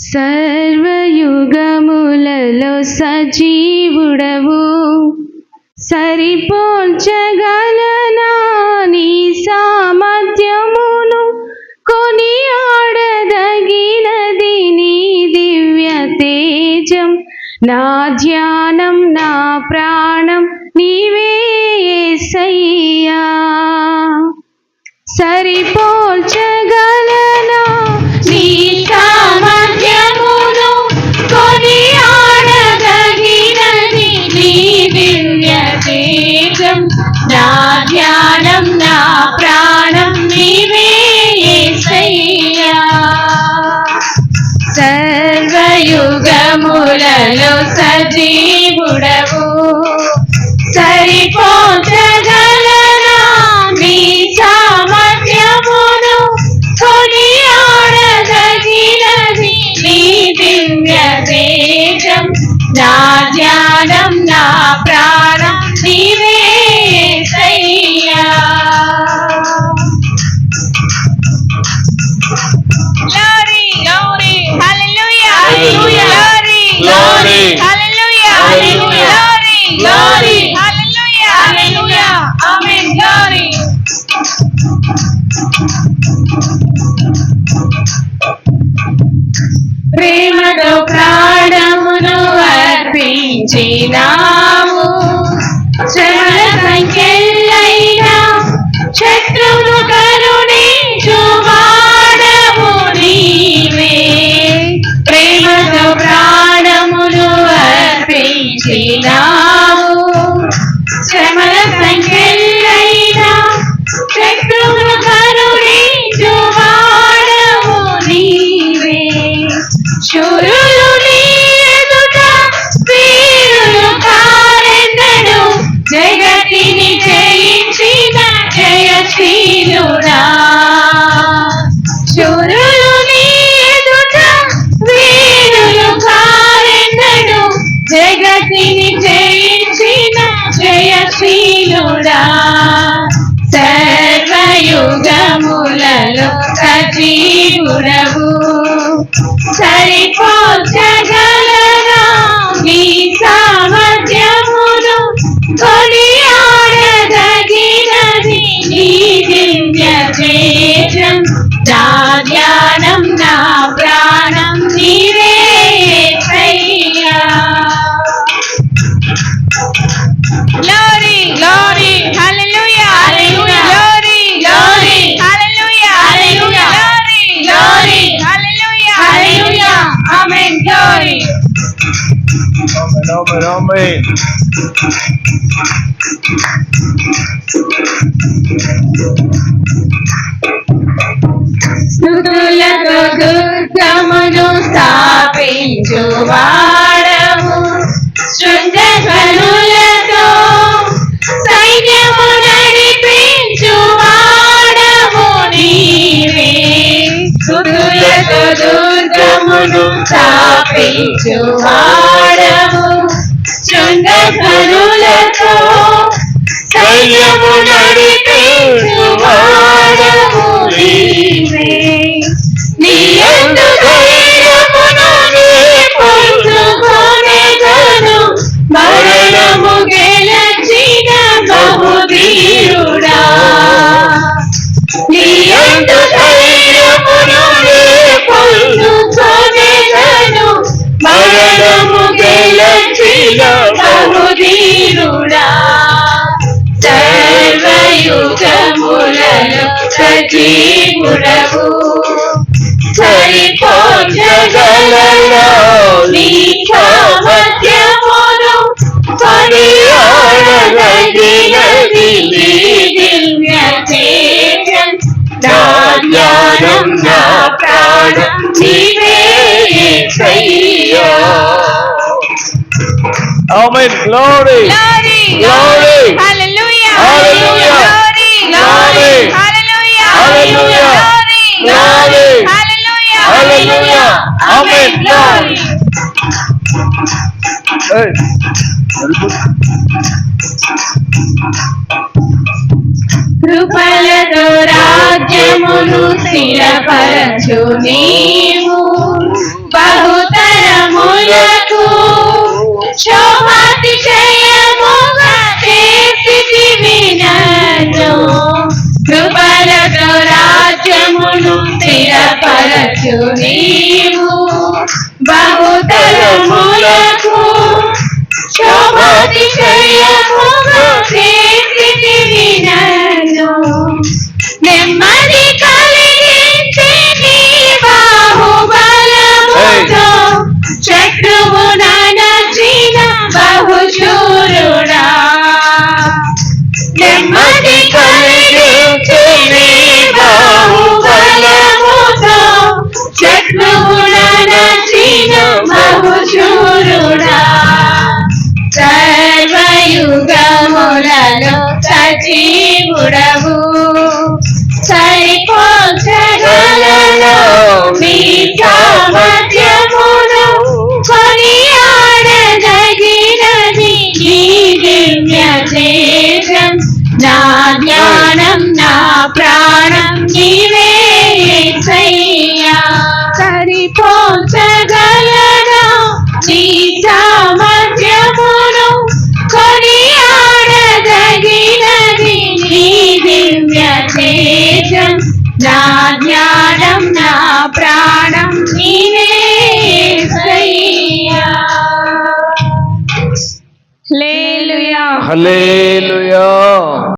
సర్వయుగములలో సజీవుడవు, సరిపోల్చగలనా నీ సామర్థ్యమును? కొనియాడదగినది నీ దివ్య తేజం. నా ధ్యానం నా ప్రాణం నీవే యేసయ్యా. సరిపోల్చగలనా నీ సామర్థ్యమును? కొనియాడదగినది నీ దివ్య తేజం. నా ధ్యానం నా ప్రాణం నీవే యేసయ్యా. సర్వయుగములలో సజీవుడవు, సరిపోల్చగలనా నీ సామర్థ్యమును? కొనియాడదగినది నీ దివ్య తేజం. నా ధ్యానం నా ప్రాణం నీవే యేసయ్యా. Glory, glory, hallelujah, hallelujah, glory, glory, hallelujah, hallelujah, glory, glory, hallelujah, hallelujah, amen, glory. ప్రేమతో ప్రాణమును అర్పించినావు, శ్రమల సంఖ్యలైనా శత్రువును కరుణించువాడవు నీవే. ప్రేమతో ప్రాణమును అర్పించినావు, శ్రమల సంఖ్యలైనా శత్రువును కరుణించువాడవు నీవే. శూరులు నీ ఎదుట వీరులు కారెన్నడు, జగతిని జయించిన జయశీలుడా. శూరులు నీ ఎదుట వీరులు కారెన్నడు, జగతిని జయించిన జయశీలుడా. సర్వయుగములలో సజీవుడవు, సరిపోల్చగలనా నీ సామర్థ్యమును? కొనియాడదగినది నీ దివ్య తేజం. నా ధ్యానం నా ప్రాణం నీవే యేసయ్యా. Glory, glory, hallelujah, hallelujah, glory, glory, hallelujah, hallelujah, glory, glory, hallelujah, hallelujah, amen, glory. Amen, amen, amen. స్తుతులతో దుర్గమును స్థాపించువాడవు, శృంగధ్వనులతో సైన్యము నడిపించువాడవు నీవే. స్తుతులతో దుర్గమును స్థాపించువాడవు, శృంగధ్వనులతో సైన్యము నడిపించువాడవు నీవే. నీ యందు ధైర్యమును నే పొందుకొనెదను, మరణము గెలచిన బహుధీరుడా. నీ యందు ధైర్యమును నే పొందుకొనెదను, మరణము గెలచిన బహుధీరుడా. సర్వయుగములలో సజీవుడవు, సరిపోల్చగలనా నీ సామర్థ్యమును? కొనియాడదగినది నీ దివ్య తేజం. నా ధ్యానం నా ప్రాణం నీవే యేసయ్యా. Amen, glory, Glory, glory, hallelujah, hallelujah, glory, glory, hallelujah, hallelujah, glory, hallelujah, hallelujah, amen, glory. Hey, కృపలతో రాజ్యమును స్థిరపరచు నీవు, రాజు నీవు బహుతరములకు శోభాతిశయముగా చేసితివి నన్ను. నెమ్మది కలిగించి నీ బాహుబలముతో శత్రువు ననచిన బహుశూరుడా. నెమ్మది కలిగించి నీ బాహుబలముతో శత్రువు ననచిన బహుశూరుడా. సర్వయుగములలో సజీవుడవు సరిపోల్చగలలో మీ సామర్థ్యమును కొనియాడదగినది నీ దివ్య తేజం. నా జ్ఞానం నా ప్రాణం నీవే యేసయ్యా. సరిపోల్చగలనా నీ సామర్థ్యమును కొనియాడదగినది నీ దివ్య తేజం. నా జ్ఞానం నా ప్రాణం నీవే యేసయ్యా. హల్లెలూయా. హల్లెలూయా.